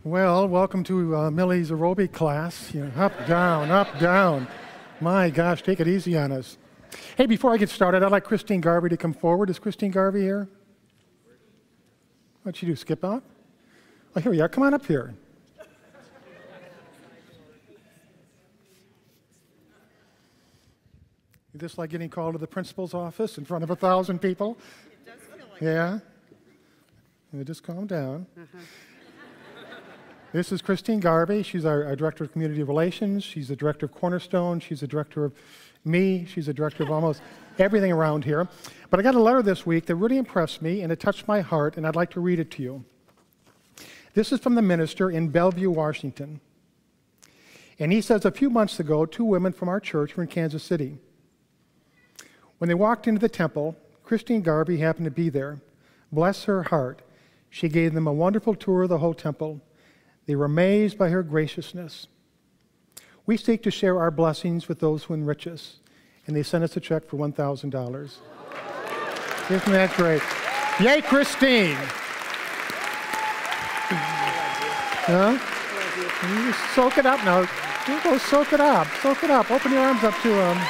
Well, welcome to Millie's aerobic class. You know, up, down, up, down. My gosh, take it easy on us. Hey, before I get started, I'd like Christine Garvey to come forward. Is Christine Garvey here? What'd she do, skip out? Oh, here we are. Come on up here. Is this like getting called to the principal's office in front of 1,000 people? It does feel like Yeah? Just calm down. This is Christine Garvey. She's our Director of Community Relations. She's the Director of Cornerstone. She's the Director of me. She's the Director of almost everything around here. But I got a letter this week that really impressed me, and it touched my heart, and I'd like to read it to you. This is from the minister in Bellevue, Washington. And he says, a few months ago, 2 women from our church were in Kansas City. When they walked into the temple, Christine Garvey happened to be there. Bless her heart. She gave them a wonderful tour of the whole temple. They were amazed by her graciousness. We seek to share our blessings with those who enrich us, and they sent us a check for $1,000. Isn't that great? Yay, Christine! Huh? You soak it up now. You go soak it up. Soak it up. Open your arms up to them.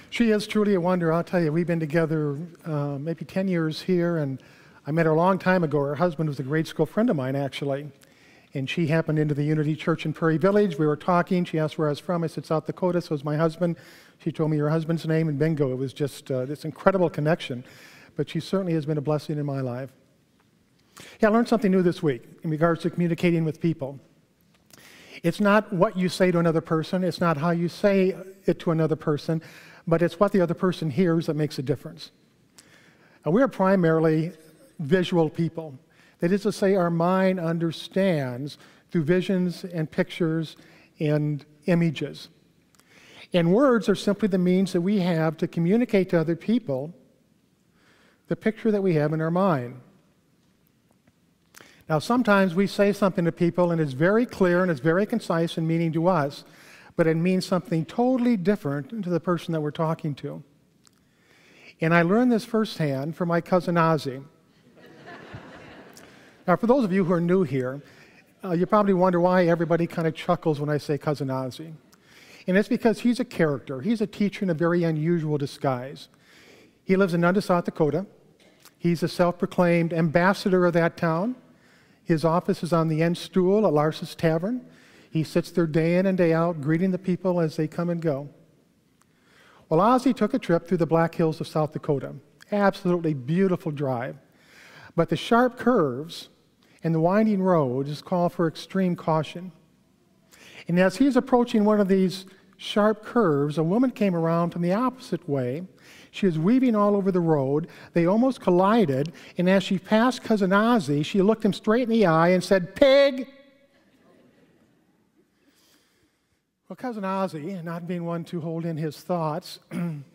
She is truly a wonder. I'll tell you, we've been together maybe 10 years here, and I met her a long time ago. Her husband was a grade school friend of mine, actually. And she happened into the Unity Church in Prairie Village. We were talking. She asked where I was from. I said, South Dakota, so it was my husband. She told me her husband's name, and bingo. It was just this incredible connection. But she certainly has been a blessing in my life. Yeah, I learned something new this week in regards to communicating with people. It's not what you say to another person. It's not how you say it to another person. But it's what the other person hears that makes a difference. And we are primarily visual people. That is to say, our mind understands through visions and pictures and images. And words are simply the means that we have to communicate to other people the picture that we have in our mind. Now, sometimes we say something to people and it's very clear and it's very concise in meaning to us, but it means something totally different to the person that we're talking to. And I learned this firsthand from my cousin Ozzy. Now, for those of you who are new here, you probably wonder why everybody kind of chuckles when I say cousin Ozzy. And it's because he's a character. He's a teacher in a very unusual disguise. He lives in Nunda, South Dakota. He's a self-proclaimed ambassador of that town. His office is on the end stool at Lars's Tavern. He sits there day in and day out, greeting the people as they come and go. Well, Ozzy took a trip through the Black Hills of South Dakota. Absolutely beautiful drive. But the sharp curves and the winding roads call for extreme caution. And as he's approaching one of these sharp curves, a woman came around from the opposite way. She was weaving all over the road. They almost collided, and as she passed Cousin Ozzy, she looked him straight in the eye and said, "Pig!" Well, Cousin Ozzy, not being one to hold in his thoughts,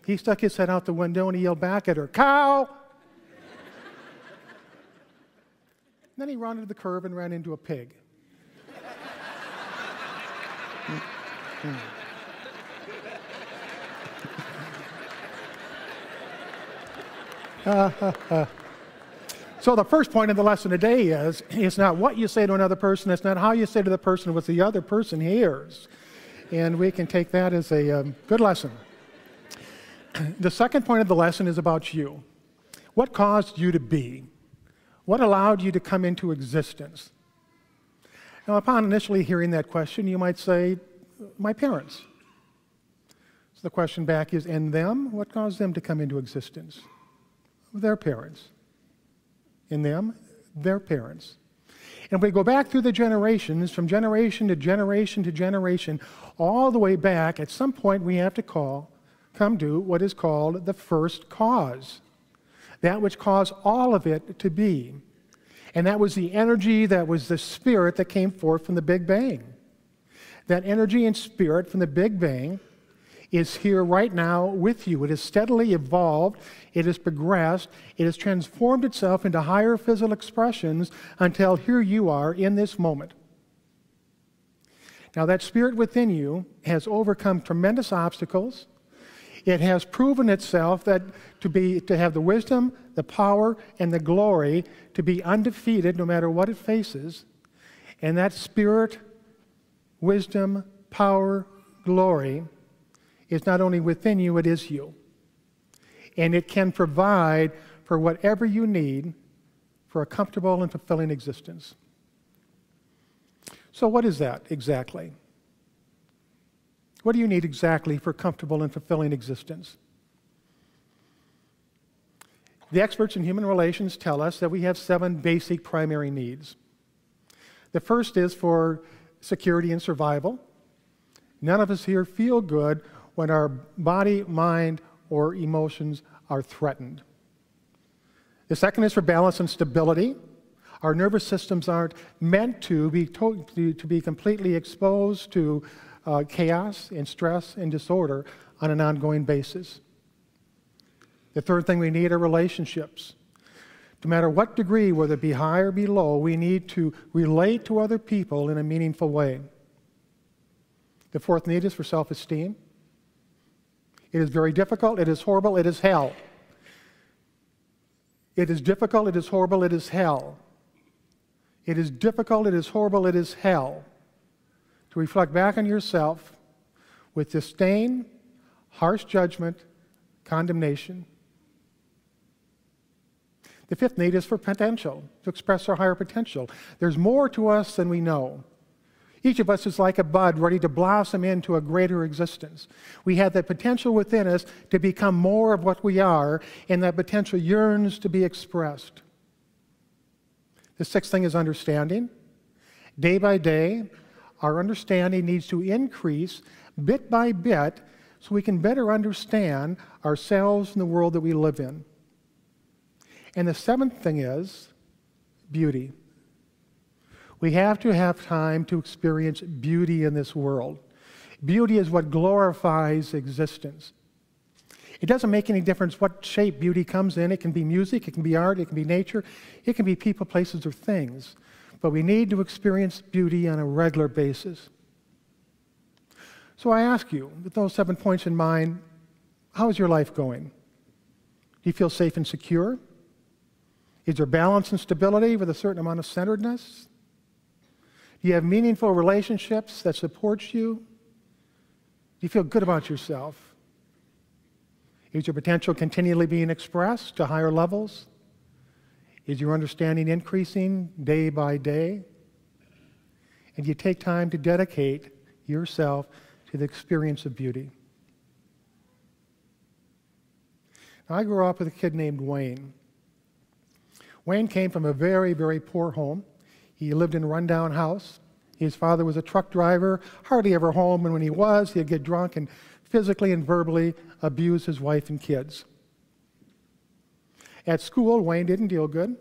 he stuck his head out the window and he yelled back at her, "Cow!" Then he rounded the curve and ran into a pig. So the first point of the lesson today is, it's not what you say to another person, it's not how you say to the person, what the other person hears. And we can take that as a good lesson. The second point of the lesson is about you. What caused you to be? What allowed you to come into existence? Now, upon initially hearing that question, you might say, my parents. So the question back is, and them? What caused them to come into existence? Their parents. In them, their parents. And if we go back through the generations, from generation to generation to generation, all the way back, at some point we have to come to what is called the first cause. That which caused all of it to be. And that was the energy, that was the spirit that came forth from the Big Bang. That energy and spirit from the Big Bang is here right now with you. It has steadily evolved, it has progressed, it has transformed itself into higher physical expressions until here you are in this moment. Now that spirit within you has overcome tremendous obstacles. it has proven itself that to have the wisdom, the power, and the glory to be undefeated no matter what it faces. And that spirit, wisdom, power, glory is not only within you, it is you. And it can provide for whatever you need for a comfortable and fulfilling existence. So what is that exactly? What do you need exactly for comfortable and fulfilling existence? The experts in human relations tell us that we have 7 basic primary needs. The first is for security and survival. None of us here feel good when our body, mind, or emotions are threatened. The second is for balance and stability. Our nervous systems aren't meant to be completely exposed to chaos and stress and disorder on an ongoing basis. The third thing we need are relationships. No matter what degree, whether it be high or be low, we need to relate to other people in a meaningful way. The fourth need is for self-esteem. It is very difficult, it is horrible, it is hell. It is difficult, it is horrible, it is hell. It is difficult, it is horrible, it is hell to reflect back on yourself with disdain, harsh judgment, condemnation. The fifth need is for potential, to express our higher potential. There's more to us than we know. Each of us is like a bud ready to blossom into a greater existence. We have that potential within us to become more of what we are, and that potential yearns to be expressed. The sixth thing is understanding. Day by day, our understanding needs to increase bit by bit so we can better understand ourselves and the world that we live in. And the seventh thing is beauty. We have to have time to experience beauty in this world. Beauty is what glorifies existence. It doesn't make any difference what shape beauty comes in. It can be music, it can be art, it can be nature, it can be people, places, or things. But we need to experience beauty on a regular basis. So I ask you, with those 7 points in mind, how is your life going? Do you feel safe and secure? Is there balance and stability with a certain amount of centeredness? Do you have meaningful relationships that support you? Do you feel good about yourself? Is your potential continually being expressed to higher levels? Is your understanding increasing day by day? And do you take time to dedicate yourself to the experience of beauty? Now, I grew up with a kid named Wayne. Wayne came from a very, very poor home. He lived in a rundown house. His father was a truck driver, hardly ever home, and when he was, he'd get drunk and physically and verbally abuse his wife and kids. At school, Wayne didn't deal good.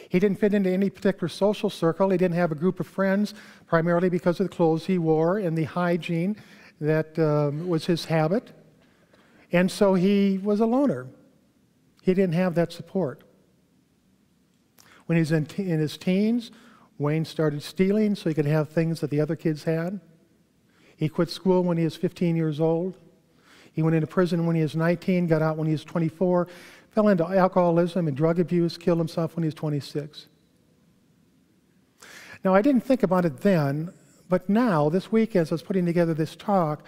He didn't fit into any particular social circle. He didn't have a group of friends, primarily because of the clothes he wore and the hygiene that was his habit. And so he was a loner. He didn't have that support. When he was in his teens, Wayne started stealing so he could have things that the other kids had. He quit school when he was 15 years old. He went into prison when he was 19, got out when he was 24, fell into alcoholism and drug abuse, killed himself when he was 26. Now, I didn't think about it then, but now, this week, as I was putting together this talk,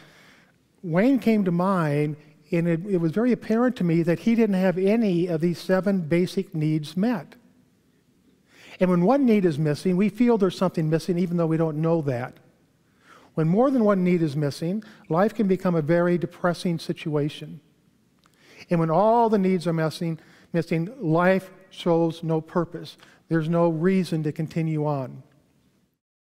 Wayne came to mind, and it was very apparent to me that he didn't have any of these 7 basic needs met. And when one need is missing, we feel there's something missing even though we don't know that. When more than one need is missing, life can become a very depressing situation. And when all the needs are missing, life shows no purpose. There's no reason to continue on.